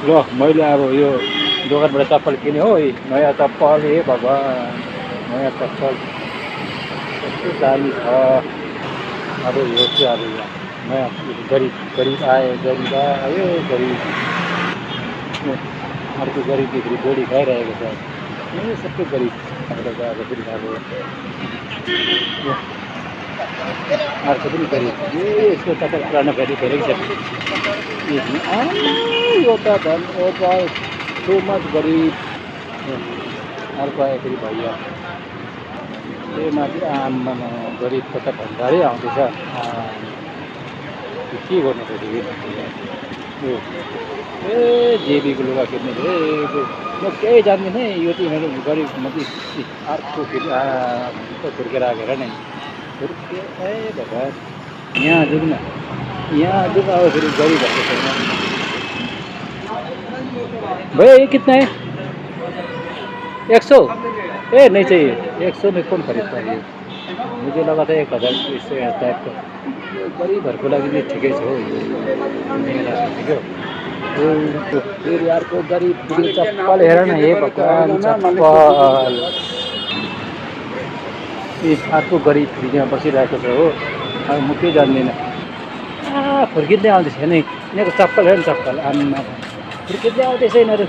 ल मैले अब यो दोकानबाट चप्पल किनेँ हो नयाँ चप्पल हे भगवान् नयाँ चप्पल कस्तो दामी छ अब यो चाहिँ अब यहाँ नयाँ गरिब गरिब आयो गरिब अर्को गरिबदेखि गोडी खाइरहेको छ ए सबै गरिब अब फेरि अब अर्को पनि गरिब ए यसको चप्पल पुरानो फेरि फेरेको छ यो त झन् ओभर सो मच गरिब अर्को आयो फेरि भैया ए माथि आम्मामा गरिबको त भण्डारै आउँदैछ के गर्नु फेरि यो ए जेबीको लुगा किन्ने रे म केही जान्दिनँ है यो चाहिँ मेरो गरिब मात्रै अर्को फेरि फुर्केर आएको हेर नै फुर्के ए भगवान् यहाँ जाउँ न यहाँ जाउँ अब फेरि गरिबहरूको छैन भैया ये कितना है 100 ए नहीं चाहिए 100 में कौन खरीदता है ये मुझे लगा था 1000 इससे टाइप का गरिबहरूको लागि चाहिँ ठिकै छ हौ मेला ठिकै हो फेरि अर्को गरिब चप्पल हेर न हे भगवान् चप्पल अर्को गरिब फेरि यहाँ बसिरहेको छ हो अब म केही जान्दिनँ फुर्किँदै आउँदैछ नि यिनीहरूको चप्पल हेर न चप्पल आम्मा फुर्किँदै आउँदैछ यिनीहरू